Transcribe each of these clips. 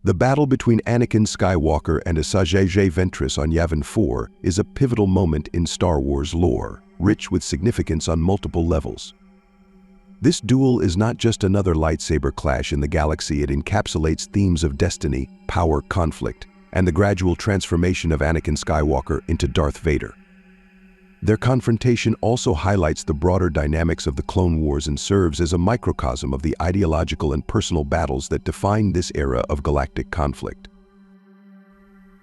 The battle between Anakin Skywalker and Asajj Ventress on Yavin 4 is a pivotal moment in Star Wars lore, rich with significance on multiple levels. This duel is not just another lightsaber clash in the galaxy. It encapsulates themes of destiny, power, conflict, and the gradual transformation of Anakin Skywalker into Darth Vader. Their confrontation also highlights the broader dynamics of the Clone Wars and serves as a microcosm of the ideological and personal battles that define this era of galactic conflict.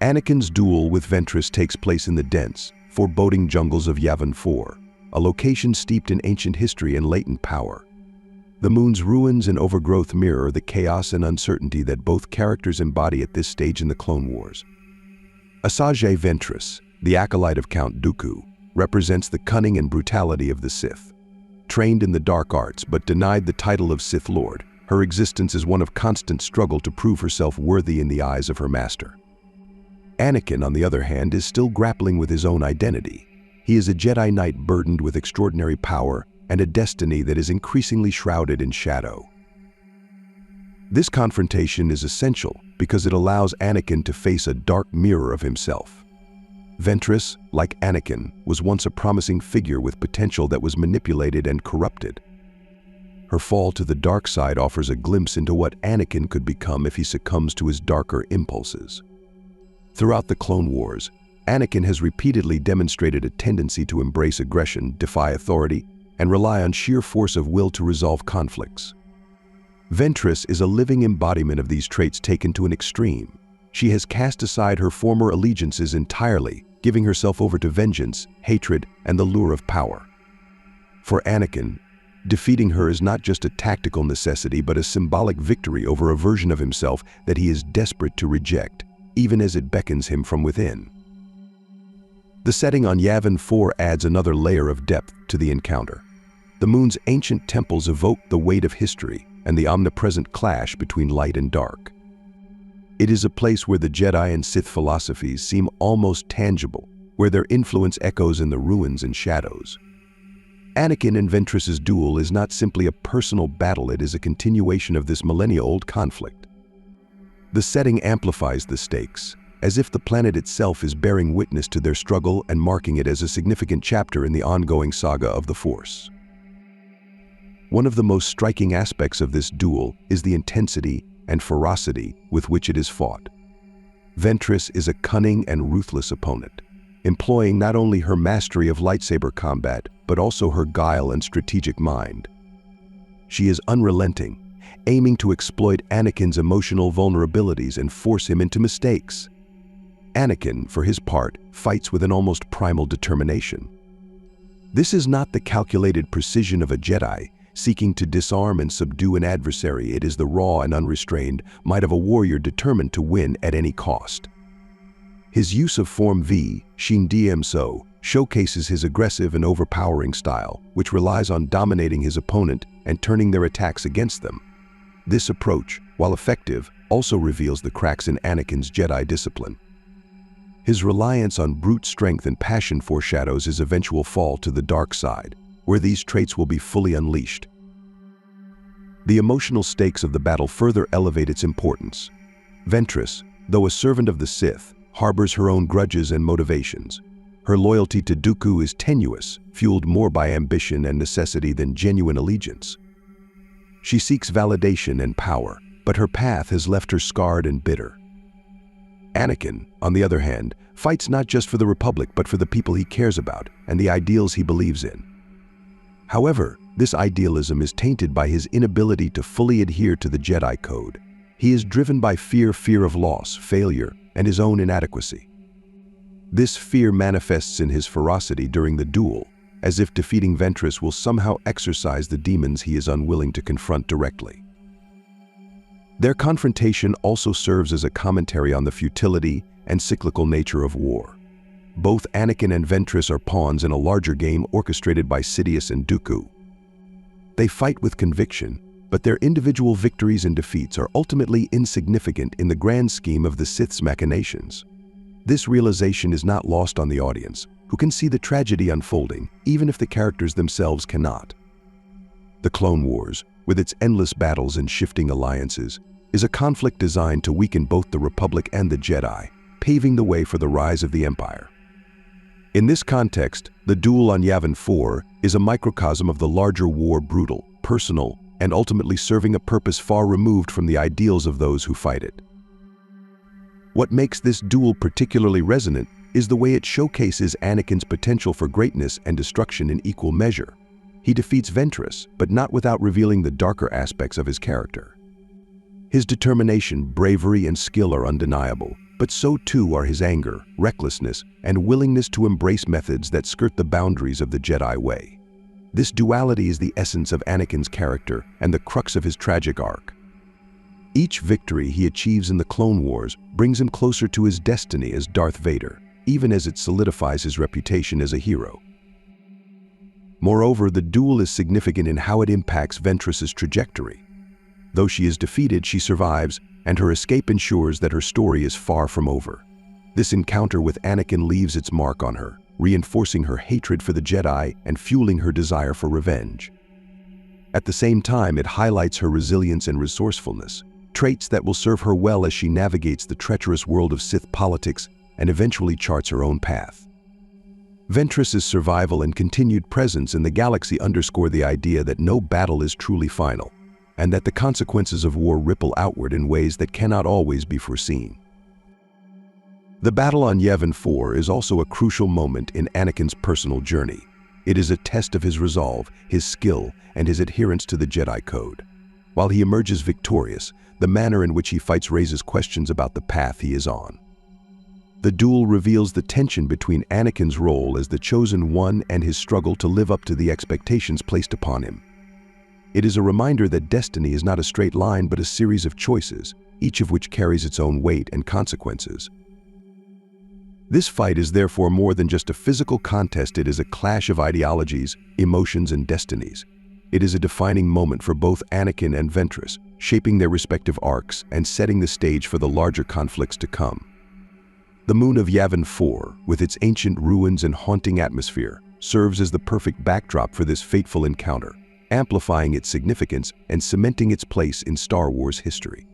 Anakin's duel with Ventress takes place in the dense, foreboding jungles of Yavin 4, a location steeped in ancient history and latent power. The moon's ruins and overgrowth mirror the chaos and uncertainty that both characters embody at this stage in the Clone Wars. Asajj Ventress, the acolyte of Count Dooku, represents the cunning and brutality of the Sith. Trained in the dark arts but denied the title of Sith Lord, her existence is one of constant struggle to prove herself worthy in the eyes of her master. Anakin, on the other hand, is still grappling with his own identity. He is a Jedi Knight burdened with extraordinary power and a destiny that is increasingly shrouded in shadow. This confrontation is essential because it allows Anakin to face a dark mirror of himself. Ventress, like Anakin, was once a promising figure with potential that was manipulated and corrupted. Her fall to the dark side offers a glimpse into what Anakin could become if he succumbs to his darker impulses. Throughout the Clone Wars, Anakin has repeatedly demonstrated a tendency to embrace aggression, defy authority, and rely on sheer force of will to resolve conflicts. Ventress is a living embodiment of these traits taken to an extreme. She has cast aside her former allegiances entirely, giving herself over to vengeance, hatred, and the lure of power. For Anakin, defeating her is not just a tactical necessity but a symbolic victory over a version of himself that he is desperate to reject, even as it beckons him from within. The setting on Yavin 4 adds another layer of depth to the encounter. The moon's ancient temples evoke the weight of history and the omnipresent clash between light and dark. It is a place where the Jedi and Sith philosophies seem almost tangible, where their influence echoes in the ruins and shadows. Anakin and Ventress's duel is not simply a personal battle, it is a continuation of this millennia-old conflict. The setting amplifies the stakes, as if the planet itself is bearing witness to their struggle and marking it as a significant chapter in the ongoing saga of the Force. One of the most striking aspects of this duel is the intensity and ferocity with which it is fought. Ventress is a cunning and ruthless opponent, employing not only her mastery of lightsaber combat, but also her guile and strategic mind. She is unrelenting, aiming to exploit Anakin's emotional vulnerabilities and force him into mistakes. Anakin, for his part, fights with an almost primal determination. This is not the calculated precision of a Jedi, seeking to disarm and subdue an adversary. It is the raw and unrestrained might of a warrior determined to win at any cost. His use of Form V, Shin Diem So, showcases his aggressive and overpowering style, which relies on dominating his opponent and turning their attacks against them. This approach, while effective, also reveals the cracks in Anakin's Jedi discipline. His reliance on brute strength and passion foreshadows his eventual fall to the dark side, where these traits will be fully unleashed. The emotional stakes of the battle further elevate its importance. Ventress, though a servant of the Sith, harbors her own grudges and motivations. Her loyalty to Dooku is tenuous, fueled more by ambition and necessity than genuine allegiance. She seeks validation and power, but her path has left her scarred and bitter. Anakin, on the other hand, fights not just for the Republic but for the people he cares about and the ideals he believes in. However, this idealism is tainted by his inability to fully adhere to the Jedi Code. He is driven by fear of loss, failure, and his own inadequacy. This fear manifests in his ferocity during the duel, as if defeating Ventress will somehow exorcise the demons he is unwilling to confront directly. Their confrontation also serves as a commentary on the futility and cyclical nature of war. Both Anakin and Ventress are pawns in a larger game orchestrated by Sidious and Dooku. They fight with conviction, but their individual victories and defeats are ultimately insignificant in the grand scheme of the Sith's machinations. This realization is not lost on the audience, who can see the tragedy unfolding, even if the characters themselves cannot. The Clone Wars, with its endless battles and shifting alliances, is a conflict designed to weaken both the Republic and the Jedi, paving the way for the rise of the Empire. In this context, the duel on Yavin 4 is a microcosm of the larger war, brutal, personal, and ultimately serving a purpose far removed from the ideals of those who fight it. What makes this duel particularly resonant is the way it showcases Anakin's potential for greatness and destruction in equal measure. He defeats Ventress, but not without revealing the darker aspects of his character. His determination, bravery, and skill are undeniable, but so too are his anger, recklessness, and willingness to embrace methods that skirt the boundaries of the Jedi way. This duality is the essence of Anakin's character and the crux of his tragic arc. Each victory he achieves in the Clone Wars brings him closer to his destiny as Darth Vader, even as it solidifies his reputation as a hero. Moreover, the duel is significant in how it impacts Ventress's trajectory. Though she is defeated, she survives, and her escape ensures that her story is far from over. This encounter with Anakin leaves its mark on her, reinforcing her hatred for the Jedi and fueling her desire for revenge. At the same time, it highlights her resilience and resourcefulness, traits that will serve her well as she navigates the treacherous world of Sith politics and eventually charts her own path. Ventress's survival and continued presence in the galaxy underscore the idea that no battle is truly final, and that the consequences of war ripple outward in ways that cannot always be foreseen. The battle on Yavin 4 is also a crucial moment in Anakin's personal journey. It is a test of his resolve, his skill, and his adherence to the Jedi Code. While he emerges victorious, the manner in which he fights raises questions about the path he is on. The duel reveals the tension between Anakin's role as the Chosen One and his struggle to live up to the expectations placed upon him. It is a reminder that destiny is not a straight line but a series of choices, each of which carries its own weight and consequences. This fight is therefore more than just a physical contest. It is a clash of ideologies, emotions, and destinies. It is a defining moment for both Anakin and Ventress, shaping their respective arcs and setting the stage for the larger conflicts to come. The moon of Yavin 4, with its ancient ruins and haunting atmosphere, serves as the perfect backdrop for this fateful encounter, amplifying its significance and cementing its place in Star Wars history.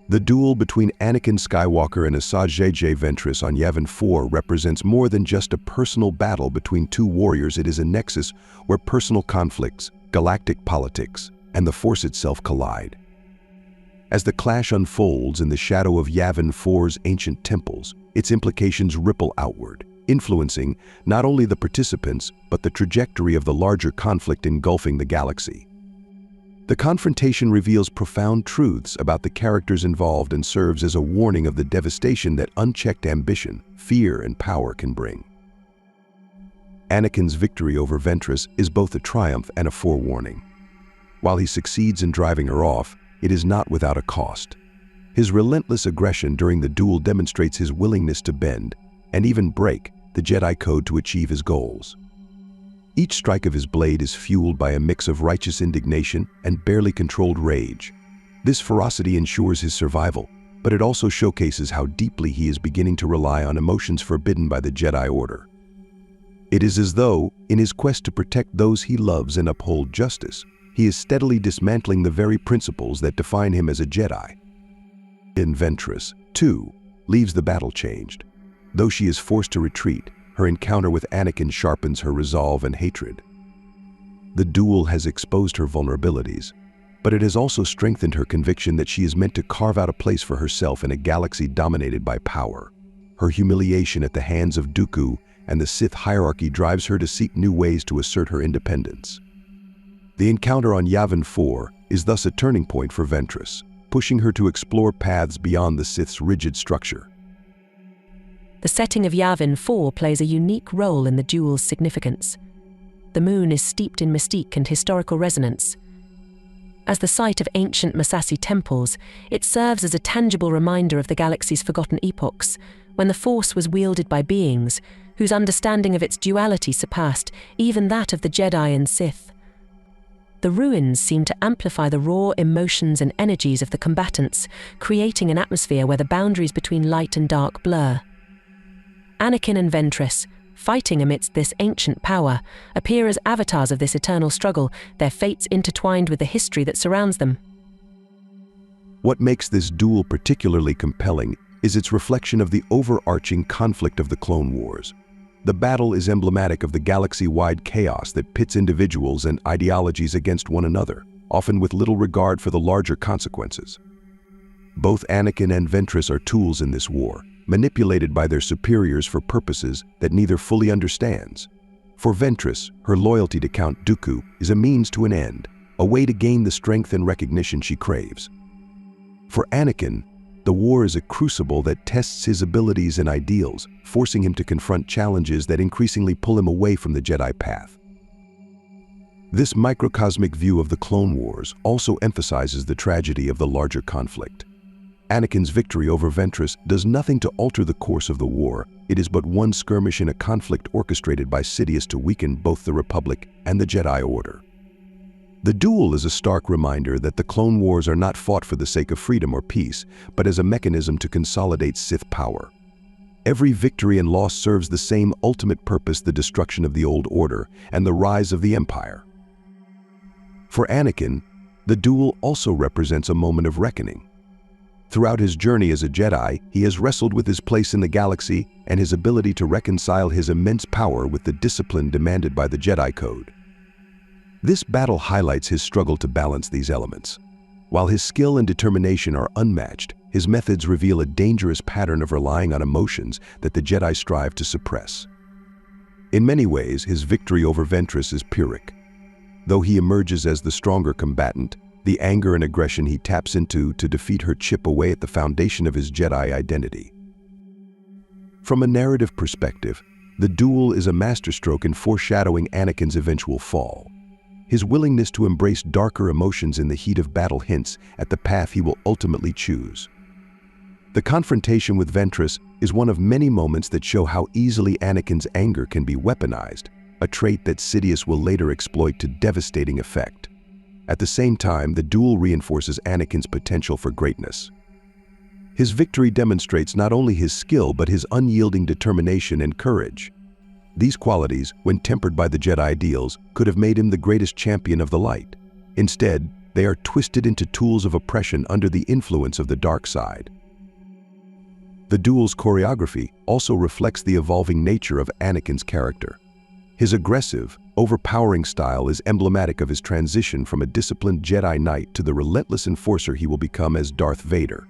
The duel between Anakin Skywalker and Asajj Ventress on Yavin 4 represents more than just a personal battle between two warriors. It is a nexus where personal conflicts, galactic politics, and the Force itself collide. As the clash unfolds in the shadow of Yavin 4's ancient temples, its implications ripple outward, influencing not only the participants but the trajectory of the larger conflict engulfing the galaxy. The confrontation reveals profound truths about the characters involved and serves as a warning of the devastation that unchecked ambition, fear, and power can bring. Anakin's victory over Ventress is both a triumph and a forewarning. While he succeeds in driving her off, it is not without a cost. His relentless aggression during the duel demonstrates his willingness to bend, and even break, the Jedi Code to achieve his goals. Each strike of his blade is fueled by a mix of righteous indignation and barely controlled rage. This ferocity ensures his survival, but it also showcases how deeply he is beginning to rely on emotions forbidden by the Jedi Order. It is as though, in his quest to protect those he loves and uphold justice, he is steadily dismantling the very principles that define him as a Jedi. Ventress, too, leaves the battle changed. Though she is forced to retreat, her encounter with Anakin sharpens her resolve and hatred. The duel has exposed her vulnerabilities, but it has also strengthened her conviction that she is meant to carve out a place for herself in a galaxy dominated by power. Her humiliation at the hands of Dooku and the Sith hierarchy drives her to seek new ways to assert her independence. The encounter on Yavin 4 is thus a turning point for Ventress, pushing her to explore paths beyond the Sith's rigid structure. The setting of Yavin 4 plays a unique role in the duel's significance. The moon is steeped in mystique and historical resonance. As the site of ancient Massassi temples, it serves as a tangible reminder of the galaxy's forgotten epochs, when the Force was wielded by beings whose understanding of its duality surpassed even that of the Jedi and Sith. The ruins seem to amplify the raw emotions and energies of the combatants, creating an atmosphere where the boundaries between light and dark blur. Anakin and Ventress, fighting amidst this ancient power, appear as avatars of this eternal struggle, their fates intertwined with the history that surrounds them. What makes this duel particularly compelling is its reflection of the overarching conflict of the Clone Wars. The battle is emblematic of the galaxy-wide chaos that pits individuals and ideologies against one another, often with little regard for the larger consequences. Both Anakin and Ventress are tools in this war, manipulated by their superiors for purposes that neither fully understands. For Ventress, her loyalty to Count Dooku is a means to an end, a way to gain the strength and recognition she craves. For Anakin, the war is a crucible that tests his abilities and ideals, forcing him to confront challenges that increasingly pull him away from the Jedi path. This microcosmic view of the Clone Wars also emphasizes the tragedy of the larger conflict. Anakin's victory over Ventress does nothing to alter the course of the war. It is but one skirmish in a conflict orchestrated by Sidious to weaken both the Republic and the Jedi Order. The duel is a stark reminder that the Clone Wars are not fought for the sake of freedom or peace, but as a mechanism to consolidate Sith power. Every victory and loss serves the same ultimate purpose: the destruction of the old order and the rise of the Empire. For Anakin, the duel also represents a moment of reckoning. Throughout his journey as a Jedi, he has wrestled with his place in the galaxy and his ability to reconcile his immense power with the discipline demanded by the Jedi Code. This battle highlights his struggle to balance these elements. While his skill and determination are unmatched, his methods reveal a dangerous pattern of relying on emotions that the Jedi strive to suppress. In many ways, his victory over Ventress is Pyrrhic. Though he emerges as the stronger combatant, the anger and aggression he taps into to defeat her chip away at the foundation of his Jedi identity. From a narrative perspective, the duel is a masterstroke in foreshadowing Anakin's eventual fall. His willingness to embrace darker emotions in the heat of battle hints at the path he will ultimately choose. The confrontation with Ventress is one of many moments that show how easily Anakin's anger can be weaponized, a trait that Sidious will later exploit to devastating effect. At the same time, the duel reinforces Anakin's potential for greatness. His victory demonstrates not only his skill but his unyielding determination and courage. These qualities, when tempered by the Jedi ideals, could have made him the greatest champion of the light. Instead, they are twisted into tools of oppression under the influence of the dark side. The duel's choreography also reflects the evolving nature of Anakin's character. His aggressive, overpowering style is emblematic of his transition from a disciplined Jedi Knight to the relentless enforcer he will become as Darth Vader.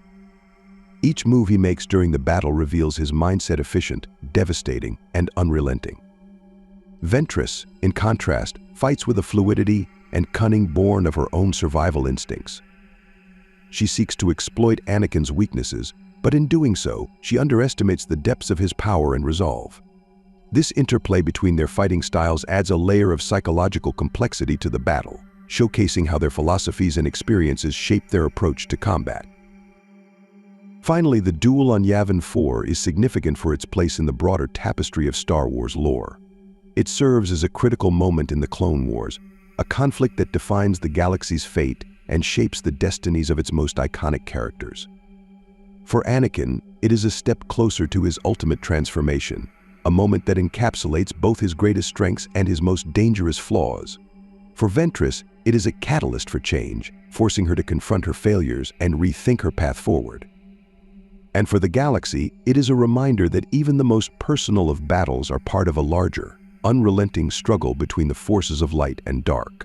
Each move he makes during the battle reveals his mindset: efficient, devastating, and unrelenting. Ventress, in contrast, fights with a fluidity and cunning born of her own survival instincts. She seeks to exploit Anakin's weaknesses, but in doing so, she underestimates the depths of his power and resolve. This interplay between their fighting styles adds a layer of psychological complexity to the battle, showcasing how their philosophies and experiences shape their approach to combat. Finally, the duel on Yavin 4 is significant for its place in the broader tapestry of Star Wars lore. It serves as a critical moment in the Clone Wars, a conflict that defines the galaxy's fate and shapes the destinies of its most iconic characters. For Anakin, it is a step closer to his ultimate transformation, a moment that encapsulates both his greatest strengths and his most dangerous flaws. For Ventress, it is a catalyst for change, forcing her to confront her failures and rethink her path forward. And for the galaxy, it is a reminder that even the most personal of battles are part of a larger, unrelenting struggle between the forces of light and dark.